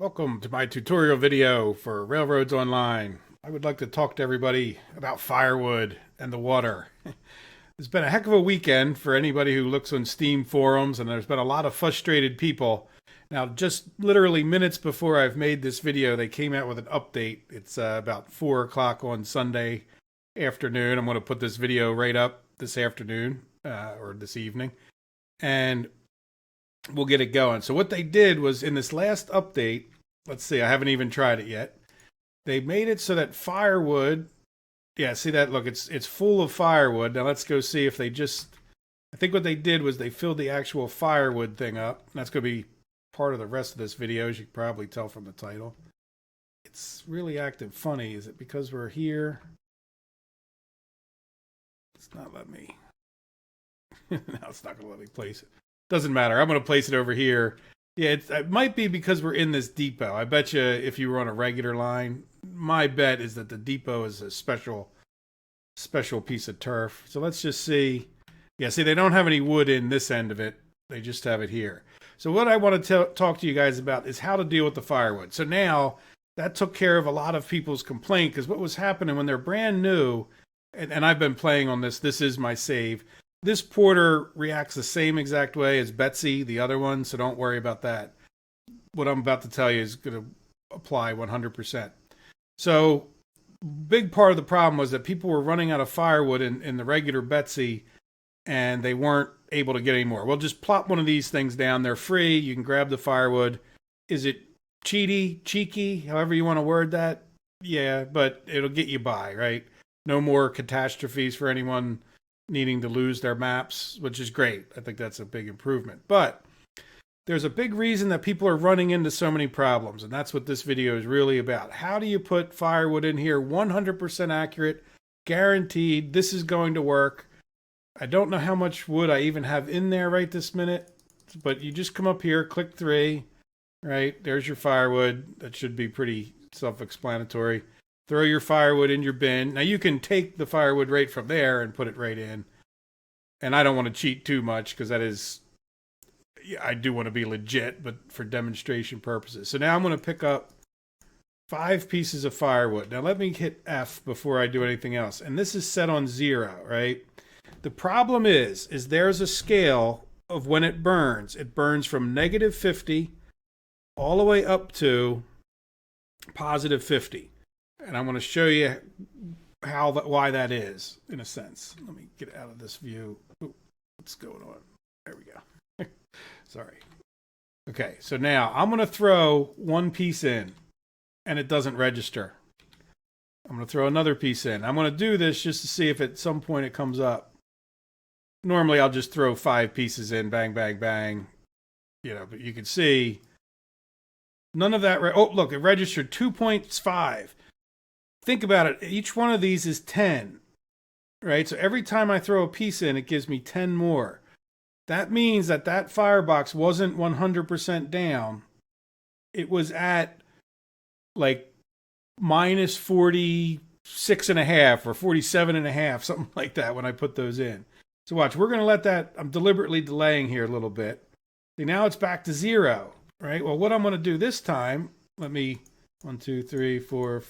Welcome to my tutorial video for Railroads Online. I would like to talk to everybody about firewood and the water. It's been a heck of a weekend for anybody who looks on Steam forums, and there's been a lot of frustrated people. Now, just literally minutes before I've made this video, they came out with an update. It's about 4 o'clock on Sunday afternoon. I'm going to put this video right up this afternoon or this evening, and we'll get it going. So what they did was in this last update, let's see, I haven't even tried it yet. They made it so that firewood, yeah, see that? Look, it's full of firewood. Now let's go see if they just, I think what they did was they filled the actual firewood thing up. And that's going to be part of the rest of this video, as you can probably tell from the title. It's really acting funny. Is it because we're here? It's not letting me. No, it's not going to let me place it. Doesn't matter. I'm going to place it over here. Yeah, it might be because we're in this depot. I bet you if you were on a regular line, my bet is that the depot is a special piece of turf. So let's just see. Yeah, see, they don't have any wood in this end of it. They just have it here. So what I want to talk to you guys about is how to deal with the firewood. So now that took care of a lot of people's complaint, because what was happening when they're brand new, and I've been playing on this. This is my save. This porter reacts the same exact way as Betsy, the other one, so don't worry about that. What I'm about to tell you is going to apply 100%. So, big part of the problem was that people were running out of firewood in the regular Betsy, and they weren't able to get any more. Well, just plop one of these things down. They're free. You can grab the firewood. Is it cheeky, however you want to word that? Yeah, but it'll get you by, right? No more catastrophes for anyone needing to lose their maps, which is great. I think that's a big improvement. But there's a big reason that people are running into so many problems, and that's what this video is really about. How do you put firewood in here 100% accurate, guaranteed this is going to work? I don't know how much wood I even have in there right this minute, but you just come up here, click 3, right? There's your firewood. That should be pretty self-explanatory. Throw your firewood in your bin. Now you can take the firewood right from there and put it right in. And I don't want to cheat too much because that is, I do want to be legit, but for demonstration purposes. So now I'm going to pick up 5 pieces of firewood. Now let me hit F before I do anything else. And this is set on 0, right? The problem is there's a scale of when it burns. It burns from -50 all the way up to +50. And I'm going to show you why that is, in a sense. Let me get out of this view. Ooh, what's going on? There we go. Sorry. Okay, so now I'm going to throw one piece in, and it doesn't register. I'm going to throw another piece in. I'm going to do this just to see if at some point it comes up. Normally, I'll just throw 5 pieces in, bang, bang, bang. You know, but you can see none of that. Oh, look, it registered 2.5. Think about it. Each one of these is 10, right? So every time I throw a piece in, it gives me 10 more. That means that firebox wasn't 100% down. It was at like -46.5 or 47.5, something like that when I put those in. So watch, we're going to let that, I'm deliberately delaying here a little bit. See, now it's back to 0, right? Well, what I'm going to do this time, let me, 1, 2, 3, 4,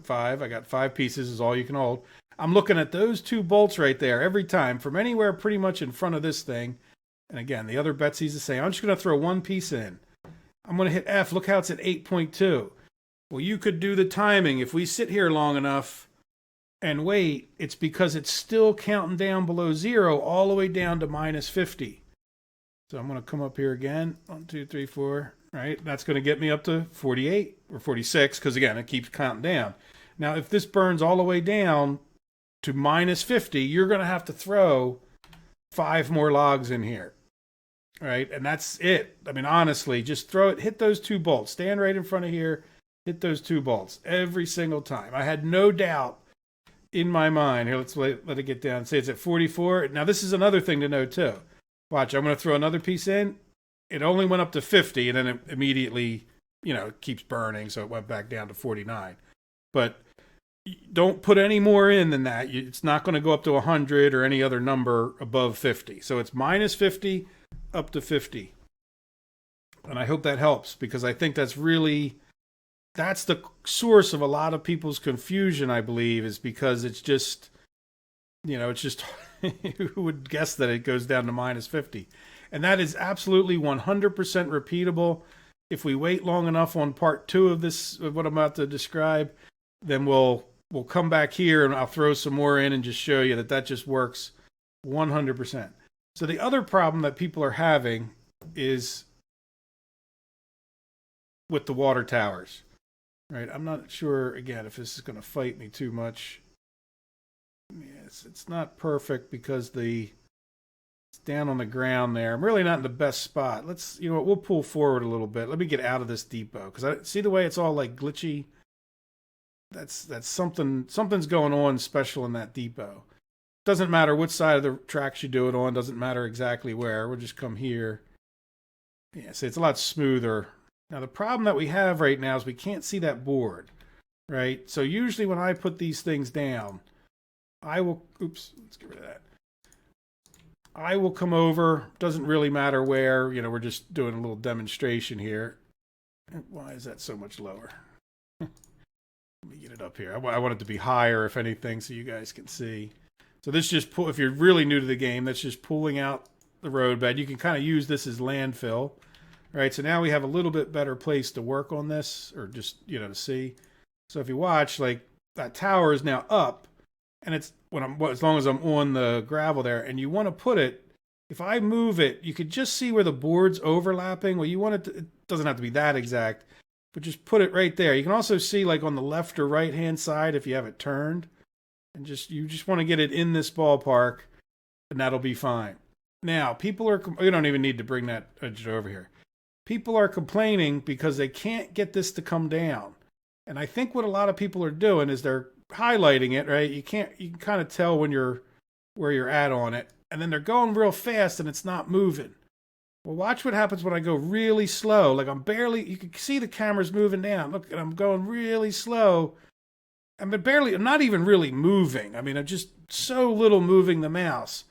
5. I got 5 pieces is all you can hold. I'm looking at those 2 bolts right there every time from anywhere pretty much in front of this thing. And again, the other Betsy's the same. I'm just going to throw 1 piece in. I'm going to hit F. Look how it's at 8.2. Well, you could do the timing. If we sit here long enough and wait, it's because it's still counting down below 0 all the way down to -50. So I'm going to come up here again. 1, 2, 3, 4. Right? That's going to get me up to 48 or 46 because, again, it keeps counting down. Now, if this burns all the way down to -50, you're going to have to throw 5 more logs in here. Right? And that's it. I mean, honestly, just throw it. Hit those 2 bolts. Stand right in front of here. Hit those 2 bolts every single time. I had no doubt in my mind. Here, let's let it get down. Say it's at 44. Now, this is another thing to know, too. Watch, I'm going to throw another piece in. It only went up to 50, and then it immediately, it keeps burning, so it went back down to 49. But don't put any more in than that. It's not going to go up to 100 or any other number above 50. So it's -50 up to 50. And I hope that helps, because I think that's the source of a lot of people's confusion, I believe, is because it's just, it's just, who would guess that it goes down to minus 50? And that is absolutely 100% repeatable. If we wait long enough on part 2 of this, of what I'm about to describe, then we'll come back here and I'll throw some more in and just show you that just works 100%. So the other problem that people are having is with the water towers, right? I'm not sure, again, if this is going to fight me too much. Yes, it's not perfect because it's down on the ground there. I'm really not in the best spot. We'll pull forward a little bit. Let me get out of this depot, because I see the way it's all like glitchy. That's something's going on special in that depot. Doesn't matter which side of the tracks you do it on. Doesn't matter exactly where. We'll just come here. Yeah, see, it's a lot smoother. Now, the problem that we have right now is we can't see that board, right? So usually when I put these things down, let's get rid of that. I will come over. Doesn't really matter where. We're just doing a little demonstration here. Why is that so much lower? Let me get it up here. I want it to be higher, if anything, so you guys can see. So this just if you're really new to the game, that's just pulling out the roadbed. You can kind of use this as landfill. All right, so now we have a little bit better place to work on this, or just, to see. So if you watch, like, that tower is now up, and it's as long as I'm on the gravel there, and you want to put it, if I move it, you could just see where the board's overlapping. Well, you want it doesn't have to be that exact, but just put it right there. You can also see, like, on the left or right hand side if you have it turned, and you just want to get it in this ballpark, and that'll be fine. Now, you don't even need to bring that edge over here. People are complaining because they can't get this to come down. And I think what a lot of people are doing is they're highlighting it, right? You can kind of tell where you're at on it. And then they're going real fast and it's not moving. Well, watch what happens when I go really slow. Like, you can see the camera's moving down. Look, and I'm going really slow. I'm not even really moving. I mean, I'm just so little moving the mouse.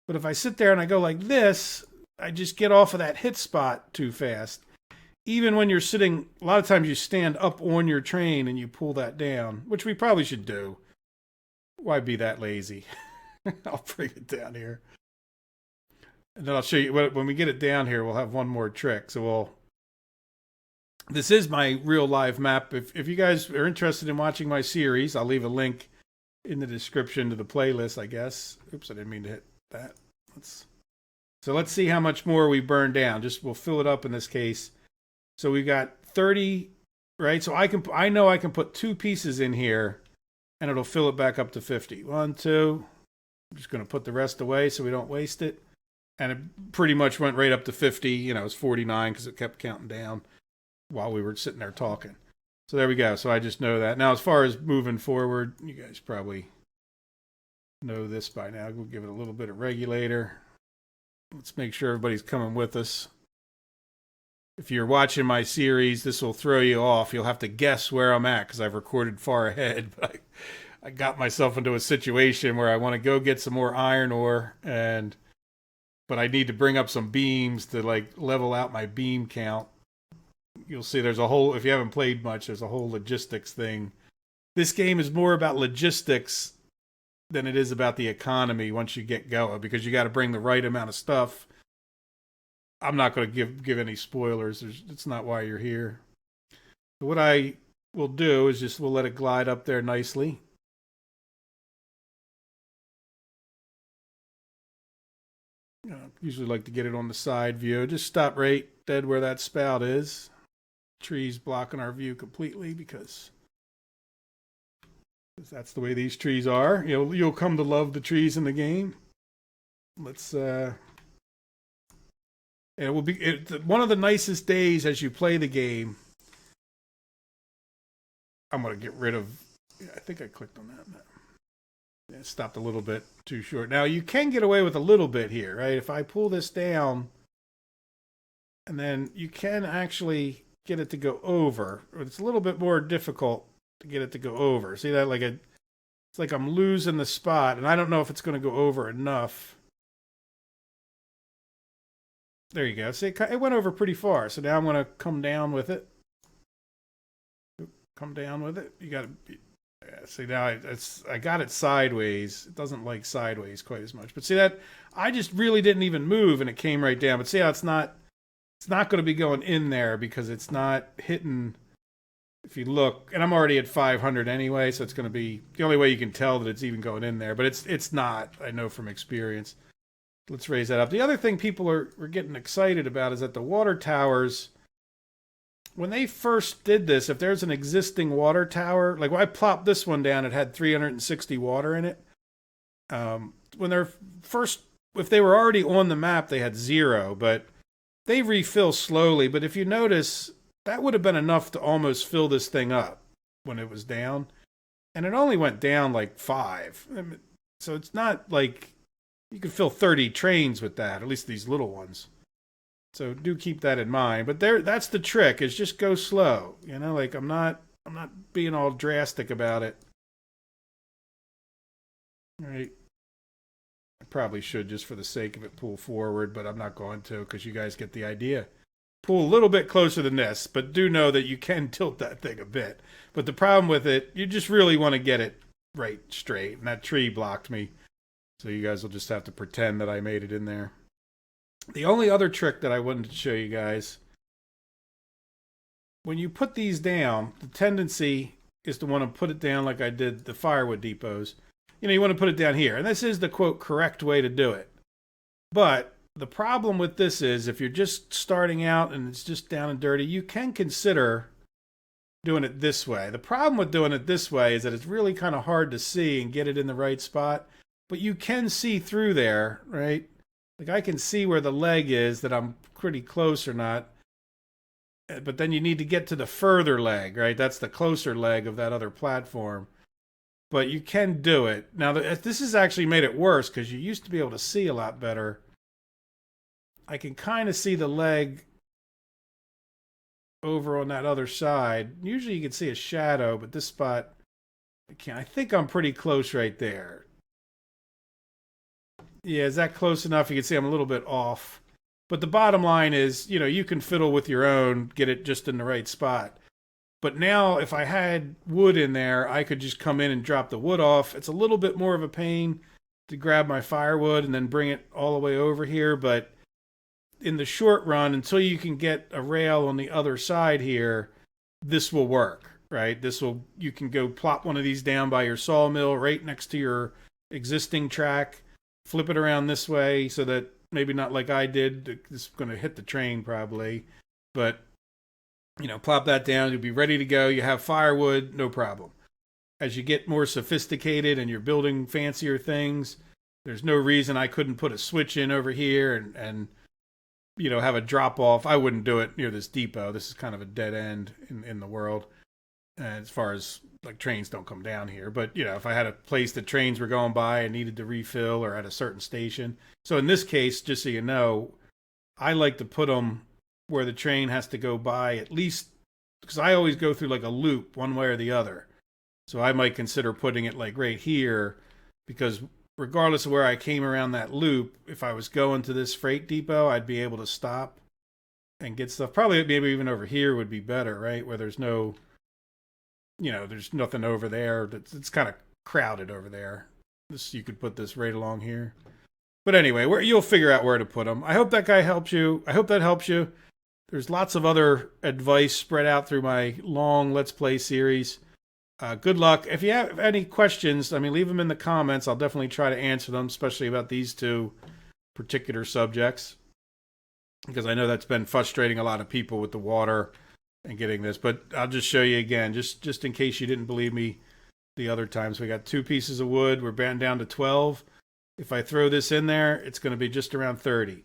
But if I sit there and I go like this, I just get off of that hit spot too fast. Even when you're sitting, a lot of times you stand up on your train and you pull that down, which we probably should do. Why be that lazy? I'll bring it down here. And then I'll show you, when we get it down here, we'll have one more trick. This is my real live map. If you guys are interested in watching my series, I'll leave a link in the description to the playlist, I guess. Oops, I didn't mean to hit that. So let's see how much more we burn down. We'll fill it up in this case. So we got 30, right? So I know I can put 2 pieces in here and it'll fill it back up to 50. 1, 2. I'm just going to put the rest away so we don't waste it. And it pretty much went right up to 50. It's 49 because it kept counting down while we were sitting there talking. So there we go. So I just know that. Now, as far as moving forward, you guys probably know this by now. We'll give it a little bit of regulator. Let's make sure everybody's coming with us. If you're watching my series, this will throw you off. You'll have to guess where I'm at because I've recorded far ahead. But I got myself into a situation where I want to go get some more iron ore, but I need to bring up some beams to level out my beam count. You'll see there's if you haven't played much, there's a whole logistics thing. This game is more about logistics than it is about the economy once you get going, because you got to bring the right amount of stuff. I'm not going to give any spoilers. It's not why you're here. But what I will do is we'll let it glide up there nicely. I usually like to get it on the side view. Just stop right dead where that spout is. Trees blocking our view completely because that's the way these trees are. You'll come to love the trees in the game. And it will be one of the nicest days as you play the game. I'm going to get rid of... I think I clicked on that. Yeah, it stopped a little bit too short. Now, you can get away with a little bit here, right? If I pull this down, and then you can actually get it to go over. It's a little bit more difficult to get it to go over. See that? It's like I'm losing the spot, and I don't know if it's going to go over enough. There you go. See, it went over pretty far. So now I'm going to come down with it. Come down with it. You got to see now. I got it sideways. It doesn't like sideways quite as much. But see that I just really didn't even move, and it came right down. But see how it's not. It's not going to be going in there because it's not hitting. If you look, and I'm already at 500 anyway, so it's going to be the only way you can tell that it's even going in there. But it's not. I know from experience. Let's raise that up. The other thing people are getting excited about is that the water towers, when they first did this, if there's an existing water tower, like when I plopped this one down, it had 360 water in it. When they're first, if they were already on the map, they had 0, but they refill slowly. But if you notice, that would have been enough to almost fill this thing up when it was down. And it only went down like 5. So it's not like you could fill 30 trains with that, at least these little ones. So do keep that in mind. But that's the trick, is just go slow. You know, like I'm not being all drastic about it. All right. I probably should, just for the sake of it, pull forward, but I'm not going to because you guys get the idea. Pull a little bit closer than this, but do know that you can tilt that thing a bit. But the problem with it, you just really want to get it right straight. And that tree blocked me. So you guys will just have to pretend that I made it in there. The only other trick that I wanted to show you guys, when you put these down, the tendency is to want to put it down like I did the firewood depots. You know, you want to put it down here. And this is the, quote, correct way to do it. But the problem with this is if you're just starting out and it's just down and dirty, you can consider doing it this way. The problem with doing it this way is that it's really kind of hard to see and get it in the right spot. But you can see through there, right? Like I can see where the leg is, that I'm pretty close or not. But then you need to get to the further leg, right? That's the closer leg of that other platform. But you can do it. Now, this has actually made it worse because you used to be able to see a lot better. I can kind of see the leg over on that other side. Usually you can see a shadow, but this spot, I can't. I think I'm pretty close right there. Yeah, is that close enough? You can see I'm a little bit off. But the bottom line is, you know, you can fiddle with your own, get it just in the right spot. But now, if I had wood in there, I could just come in and drop the wood off. It's a little bit more of a pain to grab my firewood and then bring it all the way over here. But in the short run, until you can get a rail on the other side here, this will work, right? You can go plop one of these down by your sawmill right next to your existing track. Flip it around this way so that maybe not like I did. This is going to hit the train probably. But, you know, plop that down. You'll be ready to go. You have firewood, no problem. As you get more sophisticated and you're building fancier things, there's no reason I couldn't put a switch in over here and you know, have a drop off. I wouldn't do it near this depot. This is kind of a dead end in the world. As far as like trains don't come down here, but you know, if I had a place that trains were going by and needed to refill or at a certain station. So in this case, just so you know, I like to put them where the train has to go by, at least because I always go through like a loop one way or the other. So I might consider putting it like right here, because regardless of where I came around that loop, if I was going to this freight depot, I'd be able to stop and get stuff. Probably maybe even over here would be better, right? Where there's no, you know, there's nothing over there. It's kind of crowded over there. You could put this right along here. But anyway, you'll figure out where to put them. I hope that guy helps you. I hope that helps you. There's lots of other advice spread out through my long Let's Play series. Good luck. If you have any questions, I mean, leave them in the comments. I'll definitely try to answer them, especially about these two particular subjects, because I know that's been frustrating a lot of people with the water and getting this. But I'll just show you again, just in case you didn't believe me the other times. We got 2 pieces of wood. We're band down to 12. If I throw this in there, it's going to be just around 30.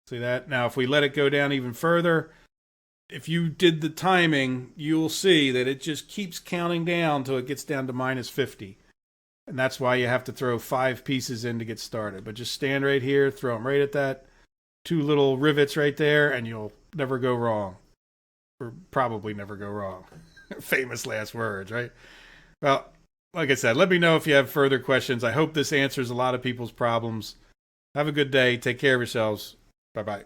See that? Now, if we let it go down even further, if you did the timing, you'll see that it just keeps counting down till it gets down to minus 50. And that's why you have to throw 5 pieces in to get started. But just stand right here, throw them right at that 2 little rivets right there, and you'll never go wrong. Or probably never go wrong. Famous last words, right? Well, like I said, let me know if you have further questions. I hope this answers a lot of people's problems. Have a good day. Take care of yourselves. Bye-bye.